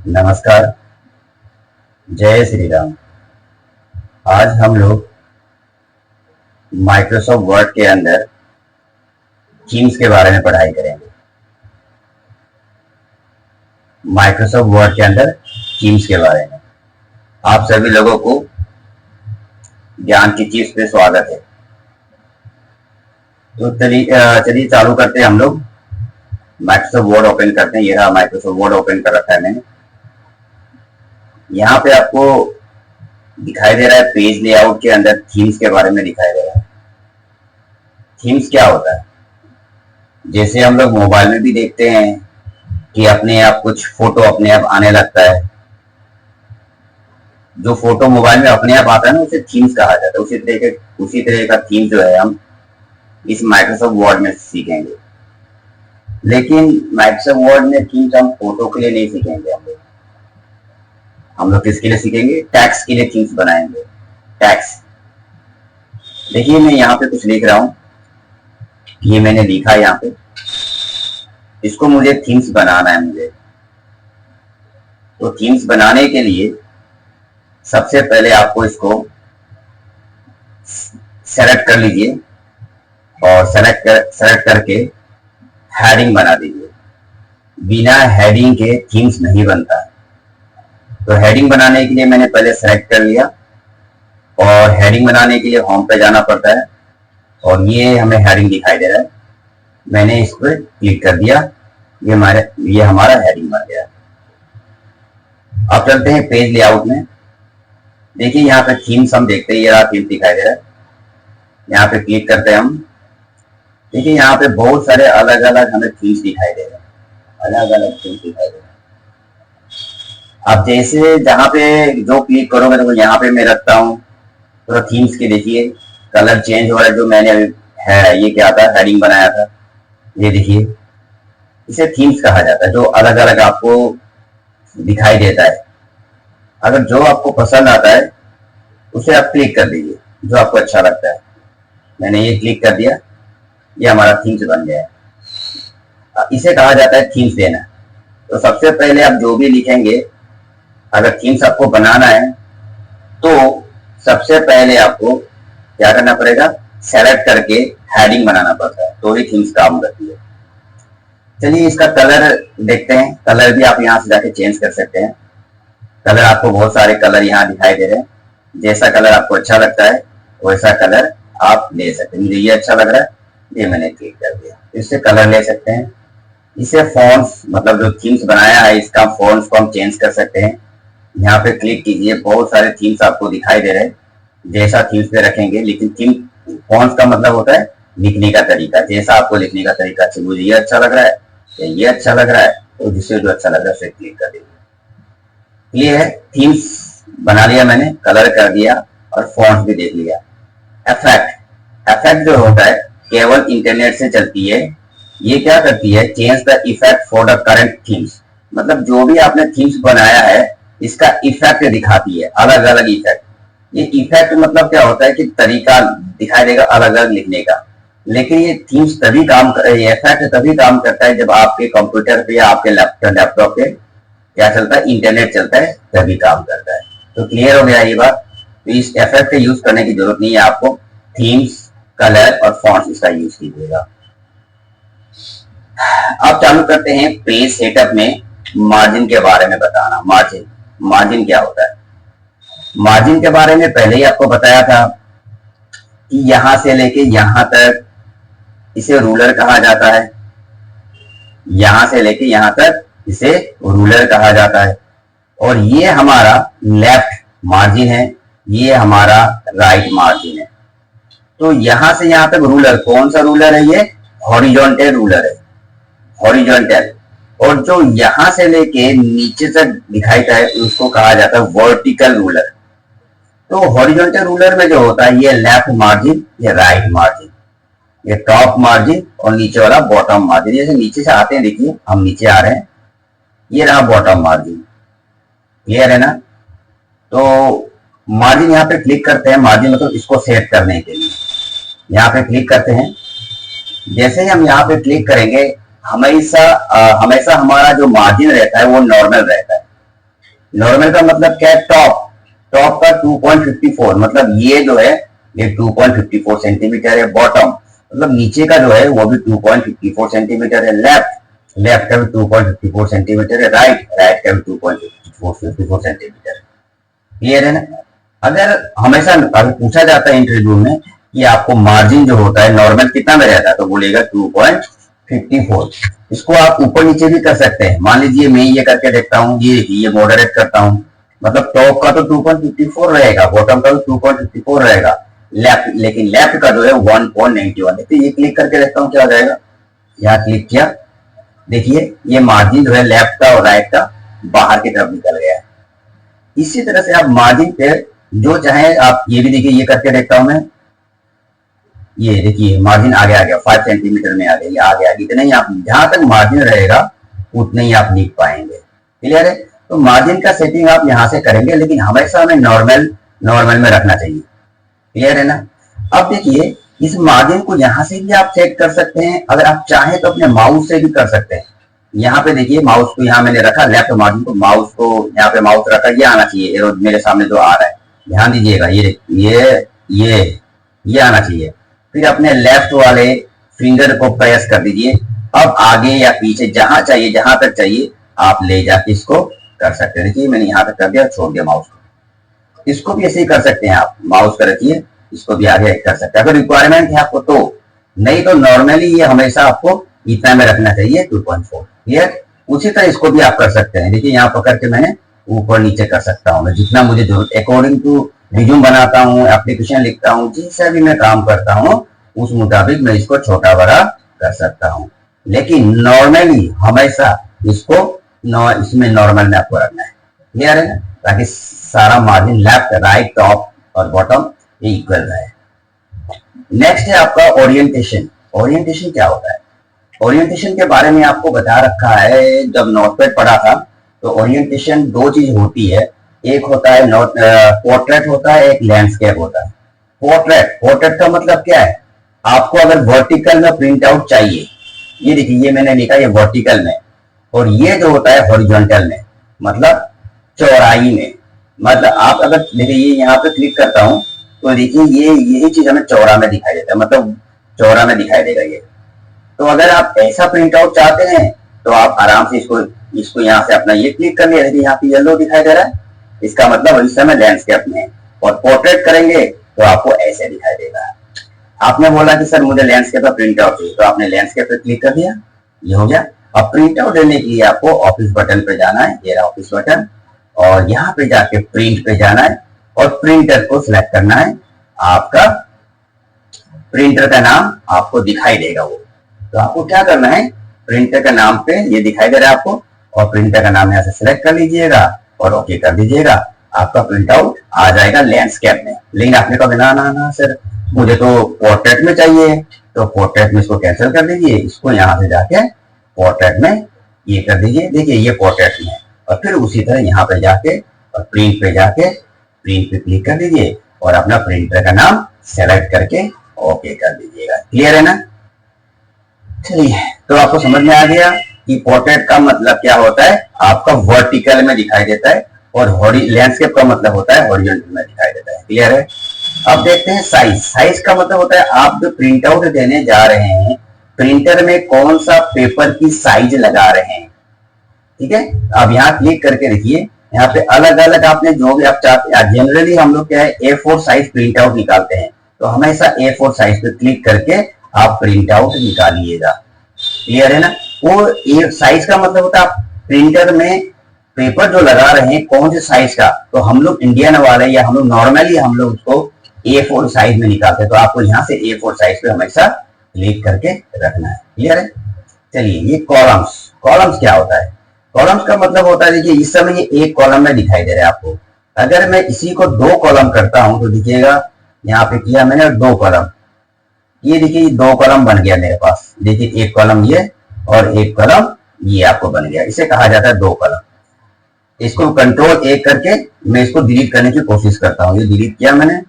नमस्कार। जय श्री राम। आज हम लोग माइक्रोसॉफ्ट वर्ड के अंदर थीम्स के बारे में पढ़ाई करेंगे। माइक्रोसॉफ्ट वर्ड के अंदर थीम्स के बारे में आप सभी लोगों को ज्ञान की चीज पे स्वागत है। तो चलिए चालू करते हैं। हम लोग माइक्रोसॉफ्ट वर्ड ओपन करते हैं। ये रहा माइक्रोसॉफ्ट वर्ड ओपन कर रखा है मैंने। यहाँ पे आपको दिखाई दे रहा है पेज लेआउट के अंदर थीम्स के बारे में दिखाई दे रहा है। थीम्स क्या होता है? जैसे हम लोग मोबाइल में भी देखते हैं कि अपने आप कुछ फोटो अपने आप आने लगता है। जो फोटो मोबाइल में अपने आप आता है ना, उसे थीम्स कहा जाता है। उसी तरह का थीम जो है हम इस माइक्रोसॉफ्ट वर्ड में सीखेंगे। लेकिन माइक्रोसॉफ्ट वर्ड में थीम्स हम फोटो के लिए नहीं सीखेंगे। हम लोग किसके लिए सीखेंगे? टैक्स के लिए थीम्स बनाएंगे। टैक्स देखिए, मैं यहाँ पे कुछ लिख रहा हूं। ये मैंने लिखा यहाँ पे, इसको मुझे थीम्स बनाना है मुझे। तो थीम्स बनाने के लिए सबसे पहले आपको इसको सेलेक्ट कर लीजिए और सेलेक्ट करके हेडिंग बना दीजिए। बिना हेडिंग के थीम्स नहीं बनता। तो हेडिंग बनाने के लिए मैंने पहले सेलेक्ट कर लिया और हेडिंग बनाने के लिए होम पे जाना पड़ता है और ये हमें हेडिंग दिखाई दे रहा है। मैंने इस पर क्लिक कर दिया। ये हमारा हेडिंग बन गया। अब चलते हैं पेज लेआउट में। देखिए यहाँ पे थीम्स हम देखते हैं। ये रहा थीम दिखाई दे रहा है। यहाँ पे क्लिक करते हैं हम। देखिए यहाँ पे बहुत सारे अलग अलग हमें थीम्स दिखाई दे रहे हैं। अलग अलग थीम्स दिखाई दे रहे हैं। अब जैसे जहां पे जो क्लिक करोगे तो यहाँ पे मैं रखता हूँ तो थीम्स के देखिए कलर चेंज हो रहा है। जो मैंने अभी है ये क्या था, हेडिंग बनाया था। ये देखिए, इसे थीम्स कहा जाता है, जो अलग अलग आपको दिखाई देता है। अगर जो आपको पसंद आता है उसे आप क्लिक कर दीजिए, जो आपको अच्छा लगता है। मैंने ये क्लिक कर दिया, ये हमारा थीम्स बन गया है। इसे कहा जाता है थीम्स देना। तो सबसे पहले आप जो भी लिखेंगे, अगर थीम्स आपको बनाना है तो सबसे पहले आपको क्या करना पड़ेगा? सेलेक्ट करके हेडिंग बनाना पड़ता है, तो ही थीम्स काम करती है। चलिए इसका कलर देखते हैं। कलर भी आप यहाँ से जाके चेंज कर सकते हैं। कलर आपको बहुत सारे कलर यहाँ दिखाई दे रहे हैं। जैसा कलर आपको अच्छा लगता है वैसा कलर आप ले सकते हैं। मुझे ये अच्छा लग रहा है, ये मैंने क्लिक कर दिया। इससे कलर ले सकते हैं। इसे फॉन्ट्स, मतलब जो थीम्स बनाया है इसका फॉन्ट्स को हम चेंज कर सकते हैं। यहाँ पे क्लिक कीजिए, बहुत सारे थीम्स आपको दिखाई दे रहे हैं। जैसा थीम्स पे रखेंगे, लेकिन थीम फॉन्ट्स का मतलब होता है लिखने का तरीका। जैसा आपको लिखने का तरीका चाहिए, मुझे ये अच्छा लग रहा है या ये अच्छा लग रहा है, तो जिससे जो अच्छा लग रहा है उसे क्लिक कर दीजिए। ये है थीम्स बना लिया मैंने, कलर कर दिया और फॉन्ट्स भी देख लिया। इफेक्ट जो होता है केवल इंटरनेट से चलती है। ये क्या करती है? Change the effect for the current themes. मतलब जो भी आपने थीम्स बनाया है इसका इफेक्ट दिखाती है, अलग अलग इफेक्ट। ये इफेक्ट मतलब क्या होता है कि तरीका दिखाई देगा अलग अलग लिखने का। लेकिन ये थीम्स तभी इफेक्ट तभी काम करता है जब आपके कंप्यूटर पे या आपके लैपटॉप पे क्या चलता है? इंटरनेट चलता है, तभी काम करता है। तो क्लियर हो गया ये बात। तो इस इफेक्ट का यूज करने की जरूरत नहीं है आपको। थीम्स, कलर और फॉन्ट्स इसका यूज कीजिएगा। अब चालू करते हैं पेज सेटअप में मार्जिन के बारे में बताना। मार्जिन क्या होता है? मार्जिन के बारे में पहले ही आपको बताया था कि यहां से लेके यहां तक इसे रूलर कहा जाता है। यहां से लेके यहां तक इसे रूलर कहा जाता है। और ये हमारा लेफ्ट मार्जिन है, ये हमारा राइट मार्जिन है। तो यहां से यहां तक रूलर, कौन सा रूलर है? ये हॉरिजॉन्टल रूलर है, हॉरिजॉन्टल। और जो यहां से लेके नीचे तक दिखाई है उसको कहा जाता है वर्टिकल रूलर। तो हॉरिजॉन्टल रूलर में जो होता है ये लेफ्ट मार्जिन, ये राइट मार्जिन, ये टॉप मार्जिन और नीचे वाला बॉटम मार्जिन। जैसे नीचे से आते हैं, देखिए हम नीचे आ रहे हैं, ये रहा बॉटम मार्जिन। क्लियर है ना? तो मार्जिन यहाँ पे क्लिक करते हैं। मार्जिन मतलब इसको सेट करने के लिए यहाँ पे क्लिक करते हैं। जैसे ही हम यहाँ पे क्लिक करेंगे हमेशा हमारा जो मार्जिन रहता है वो नॉर्मल रहता है। नॉर्मल का मतलब क्या है, टॉप, टॉप का 2.54, मतलब ये जो है ये 2.54 सेंटीमीटर है। बॉटम मतलब नीचे का जो है वो भी 2.54 सेंटीमीटर है। लेफ्ट, लेफ्ट का भी 2.54 सेंटीमीटर है। राइट, राइट का भी 2.54 सेंटीमीटर। क्लियर है ना। अगर हमेशा अगर पूछा जाता है इंटरव्यू में कि आपको मार्जिन जो होता है नॉर्मल कितना में रहता है, तो बोलेगा 2.54। इसको आप ऊपर नीचे भी कर सकते हैं। मान लीजिए मैं ये करके देखता हूँ, ये मॉडरेट करता हूँ, मतलब टॉप का तो 2.54 रहेगा, बॉटम का भी 2.54 रहेगा, लेफ्ट, लेकिन लेफ्ट का जो है 1.91। देखिए ये क्लिक करके देखता हूँ क्या हो जाएगा। यहाँ क्लिक किया, देखिए ये मार्जिन जो है लेफ्ट का और राइट का बाहर की तरफ निकल गया है। इसी तरह से आप मार्जिन पे जो चाहे आप, ये भी देखिए ये करके देखता हूं मैं, ये देखिए मार्जिन आगे आ गया, 5 सेंटीमीटर में आ गया, ये आ गया। इतना ही आप, जहां तक मार्जिन रहेगा उतने ही आप लिख पाएंगे। क्लियर है। तो मार्जिन का सेटिंग आप यहां से करेंगे, लेकिन हमेशा हमें नॉर्मल नॉर्मल में रखना चाहिए। क्लियर है ना। अब देखिए इस मार्जिन को यहां से भी आप सेट कर सकते हैं, अगर आप चाहें तो अपने माउस से भी कर सकते हैं। यहाँ पे देखिए माउस को यहाँ मैंने रखा, लेफ्ट मार्जिन को, माउस को यहाँ पे माउस रखा, ये आना चाहिए, एरो मेरे सामने जो आ रहा है, ध्यान दीजिएगा, ये आना चाहिए। फिर अपने लेफ्ट वाले फिंगर को प्रेस कर दीजिए। अब आगे या पीछे जहां चाहिए, जहां तक चाहिए आप ले जाके इसको कर सकते हैं। देखिए मैंने यहाँ तक कर दिया, छोड़ दिया माउस को। इसको भी ऐसे ही कर सकते हैं आप, माउस कर रखिए, इसको भी आगे कर सकते हैं अगर रिक्वायरमेंट है आपको तो। नहीं तो नॉर्मली ये हमेशा आपको इतना में रखना चाहिए, 2.4। क्लियर। उसी तरह इसको भी आप कर सकते हैं। देखिए यहाँ पकड़ के मैंने ऊपर नीचे कर सकता हूँ मैं, जितना मुझे जरूरत, अकॉर्डिंग टू रिज्यूम बनाता हूँ, एप्लीकेशन लिखता हूँ, जिससे भी मैं काम करता हूँ उस मुताबिक मैं इसको छोटा बड़ा कर सकता हूँ। लेकिन नॉर्मली हमेशा इसको इसमें नॉर्मल में आपको रखना है। क्लियर है ना, ताकि सारा मार्जिन लेफ्ट, राइट, टॉप और बॉटम इक्वल रहे। नेक्स्ट है आपका ओरिएंटेशन। ओरिएंटेशन क्या होता है? ओरिएंटेशन के बारे में आपको बता रखा है, जब नोटपैड पढ़ा था तो ओरिएंटेशन दो चीज होती है, एक होता है पोर्ट्रेट होता है, एक लैंडस्केप होता है। पोर्ट्रेट, पोर्ट्रेट का मतलब क्या है, आपको अगर वर्टिकल में प्रिंट आउट चाहिए, ये देखिए ये मैंने लिखा ये वर्टिकल में, और ये जो होता है हॉरिजॉन्टल में, मतलब चौड़ाई में। मतलब आप अगर देखिए ये यहाँ पे क्लिक करता हूं तो देखिए ये यही चीज हमें चौड़ा में दिखाई देता है, मतलब चौड़ा में दिखाई देगा ये। तो अगर आप ऐसा प्रिंट आउट चाहते हैं तो आप आराम से इसको यहाँ से अपना ये क्लिक कर लिया, यहाँ पे येलो दिखाई दे रहा है, इसका मतलब इस समय लैंडस्केप में। और पोर्ट्रेट करेंगे तो आपको ऐसे दिखाई देगा। आपने बोला कि सर मुझे लैंडस्केप का प्रिंट आउट चाहिए, तो आपने लैंडस्केप पे क्लिक कर दिया, ये हो गया। अब प्रिंट आउट लेने के लिए आपको ऑफिस बटन पे जाना है, ये रहा ऑफिस बटन, और यहाँ पे जाके प्रिंट पे जाना है और प्रिंटर को सिलेक्ट करना है। आपका प्रिंटर का नाम आपको दिखाई देगा वो, तो आपको क्या करना है, प्रिंटर का नाम पे ये दिखाई दे रहा है आपको, और प्रिंटर का नाम यहाँ से सिलेक्ट कर लीजिएगा और ओके कर दीजिएगा। आपका प्रिंट आउट आ जाएगा लैंडस्केप में। लेकिन आपने कहा ना ना ना सर मुझे तो पोर्ट्रेट में चाहिए, तो पोर्ट्रेट में इसको कैंसिल कर दीजिए, इसको यहाँ से जाके पोर्ट्रेट में ये कर दीजिए। देखिए ये पोर्ट्रेट में, और फिर उसी तरह यहाँ पे जाके और प्रिंट पे जाके प्रिंट पे क्लिक कर दीजिए और अपना प्रिंटर का नाम सेलेक्ट करके ओके कर दीजिएगा। क्लियर है ना। चलिए, तो आपको समझ में आ गया कि पोर्ट्रेट का मतलब क्या होता है, आपका वर्टिकल में दिखाई देता है, और लैंडस्केप का मतलब होता है हॉरिजॉन्टल में दिखाई देता है। क्लियर है। अब देखते हैं साइज। साइज का मतलब होता है आप जो प्रिंट आउट देने जा रहे हैं, प्रिंटर में कौन सा पेपर की साइज लगा रहे हैं। ठीक है। अब यहाँ क्लिक करके देखिए, यहाँ पे अलग अलग आपने जो भी आप चाहते हैं। जनरली हम लोग क्या है A4 साइज प्रिंट आउट निकालते हैं, तो हमेशा A4 साइज पे क्लिक करके आप प्रिंट आउट निकालिएगा। क्लियर है ना। वो साइज का मतलब होता है आप प्रिंटर में पेपर जो लगा रहे हैं कौन से साइज का, तो हम लोग इंडियन वाले या हम लोग नॉर्मली हम लोग उसको A4 साइज में निकालते हैं, तो आपको यहाँ से A4 साइज पे हमेशा क्लिक करके रखना है। क्लियर है। चलिए, ये कॉलम्स। कॉलम्स क्या होता है? कॉलम्स का मतलब होता है, देखिए इस समय ये एक कॉलम में दिखाई दे रहा है आपको। अगर मैं इसी को दो कॉलम करता हूं तो देखिएगा यहाँ पे किया मैंने दो कॉलम, ये देखिए दो कॉलम बन गया मेरे पास। देखिए एक कॉलम ये और एक कॉलम ये आपको बन गया, इसे कहा जाता है दो कॉलम। इसको कंट्रोल एक करके मैं इसको डिलीट करने की कोशिश करता हूँ। ये डिलीट किया मैंने,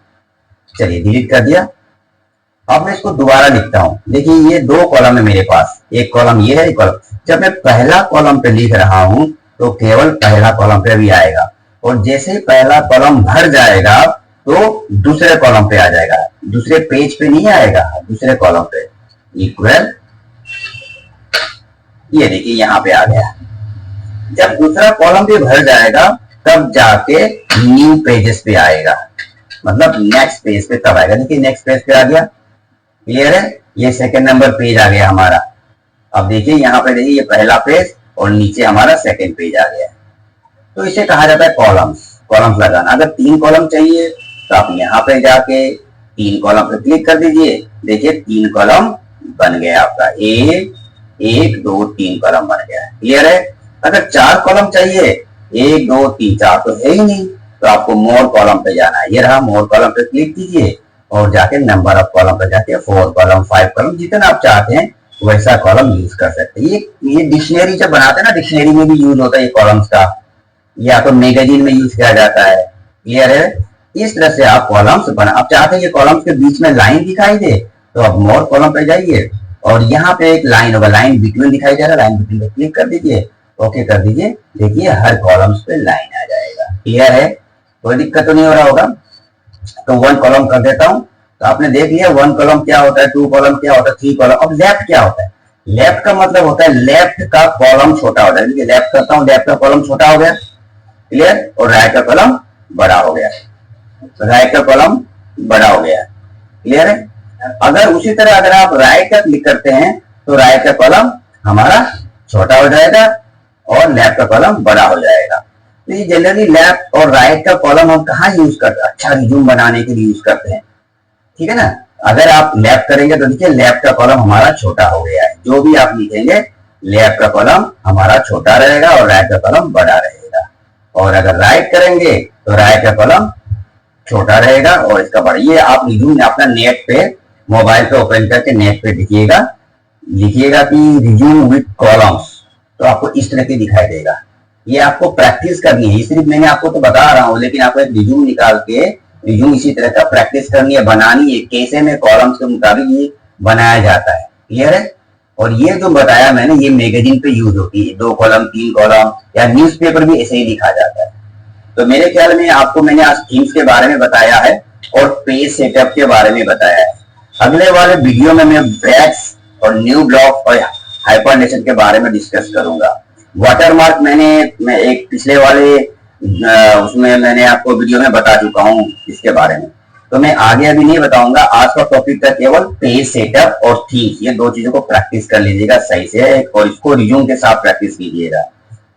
चलिए डिलीट कर दिया। अब मैं इसको दोबारा लिखता हूं। देखिए ये दो कॉलम है मेरे पास, एक कॉलम ये है, एक कॉलम। जब मैं पहला कॉलम पे लिख रहा हूं तो केवल पहला कॉलम पे भी आएगा, और जैसे ही पहला कॉलम भर जाएगा तो दूसरे कॉलम पे आ जाएगा, दूसरे पेज पे नहीं आएगा, दूसरे कॉलम पे इक्वल, ये देखिए यहां पे आ गया। जब दूसरा कॉलम भी भर जाएगा तब जाके न्यू पेजेस पे आएगा, मतलब नेक्स्ट पेज पे तब आएगा। देखिए नेक्स्ट पेज पे आ गया, क्लियर है, ये सेकंड नंबर पेज आ गया हमारा। अब देखिए यहाँ पे देखिए ये पहला पेज और नीचे हमारा सेकंड पेज आ गया। तो इसे कहा जाता है कॉलम्स, कॉलम्स लगाना। अगर 3 कॉलम चाहिए तो आप यहाँ पे जाके 3 कॉलम पे क्लिक कर दीजिए, देखिए 3 कॉलम बन गया आपका, 1 2 3 कॉलम बन गया, क्लियर है। अगर 4 कॉलम चाहिए, 1 2 3 4 तो है ही नहीं, तो आपको मोर कॉलम पे जाना है। ये रहा, मोर कॉलम पे क्लिक कीजिए और जाके नंबर ऑफ कॉलम पे जाके 4 कॉलम 5 कॉलम जितना आप चाहते हैं वैसा कॉलम यूज कर सकते हैं। ये डिक्शनरी जब बनाते हैं ना, डिक्शनरी में भी यूज होता है ये कॉलम्स का, या तो मैगजीन में यूज किया जाता है, क्लियर है। इस तरह से आप कॉलम्स बना, आप चाहते हैं ये कॉलम्स के बीच में लाइन दिखाई दे तो आप मोर कॉलम पे जाइए और यहाँ पे एक लाइन होगा, लाइन बिटवीन दिखाई दे रहा है, लाइन बिटवीन पे क्लिक कर दीजिए, ओके कर दीजिए, देखिए हर कॉलम्स पे लाइन आ जाएगा, क्लियर है, कोई दिक्कत तो नहीं हो रहा होगा। तो 1 कॉलम कर देता हूं, तो आपने देख लिया 1 कॉलम क्या होता है, 2 कॉलम क्या होता है, 3 कॉलम। अब लेफ्ट क्या होता है, लेफ्ट का मतलब होता है लेफ्ट का कॉलम छोटा हो जाए, देखिए लेफ्ट करता हूं, लेफ्ट का कॉलम छोटा हो गया, क्लियर, और राइट का कॉलम बड़ा हो गया, राइट का कॉलम बड़ा हो गया, क्लियर है। अगर उसी तरह अगर आप राइट का क्लिक करते हैं तो राइट का कॉलम हमारा छोटा हो जाएगा और लेफ्ट का कॉलम बड़ा हो जाएगा। तो ये जनरली लेफ्ट और राइट का कॉलम हम कहाँ यूज करते हैं, अच्छा रिज्यूम बनाने के लिए यूज करते हैं, ठीक है ना। अगर आप लेफ्ट करेंगे तो देखिए लेफ्ट का कॉलम हमारा छोटा हो गया है, जो भी आप लिखेंगे लेफ्ट का कॉलम हमारा छोटा रहेगा और राइट का कॉलम बड़ा रहेगा। और अगर राइट करेंगे तो राइट का कॉलम छोटा रहेगा और इसका बड़ा। ये आप रिज्यूम अपना नेट पे मोबाइल पे ओपन करके नेट पे लिखिएगा, लिखिएगा कि रिज्यूम विथ कॉलम्स, तो आपको इस तरह के दिखाई देगा। ये आपको प्रैक्टिस करनी है, सिर्फ मैंने आपको तो बता रहा हूं, लेकिन आपको एक रिज्यूम निकाल के रिज्यूम इसी तरह का प्रैक्टिस करनी है, बनानी है, कैसे में कॉलम्स के मुताबिक ये बनाया जाता है, क्लियर है। और ये जो बताया मैंने ये मैगजीन पे यूज होती है, 2 कॉलम 3 कॉलम, या न्यूज़पेपर भी ऐसे ही लिखा जाता है। तो मेरे ख्याल में आपको मैंने आज थीम्स के बारे में बताया है और पेज सेटअप के बारे में बताया है। अगले वाले वीडियो में मैं ब्रैक्स और न्यू ब्लॉक और हाइपरनेशन के बारे में डिस्कस करूंगा। वाटरमार्क मैं एक पिछले वाले उसमें मैंने आपको वीडियो में बता चुका हूं इसके बारे में, तो मैं आगे अभी नहीं बताऊंगा। आज का टॉपिक था केवल पेज सेटअप और थीम्स, ये 2 चीजों को प्रैक्टिस कर लीजिएगा सही से और इसको रिज्यूम के साथ प्रैक्टिस कीजिएगा,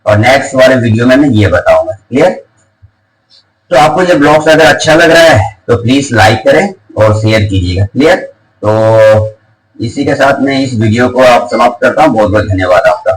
और नेक्स्ट वाले वीडियो में मैं ये बताऊंगा, क्लियर। तो आपको ये ब्लॉग्स अगर अच्छा लग रहा है तो प्लीज लाइक करें और शेयर कीजिएगा, क्लियर। तो इसी के साथ मैं इस वीडियो को आप समाप्त करता हूँ। बहुत बहुत धन्यवाद आपका।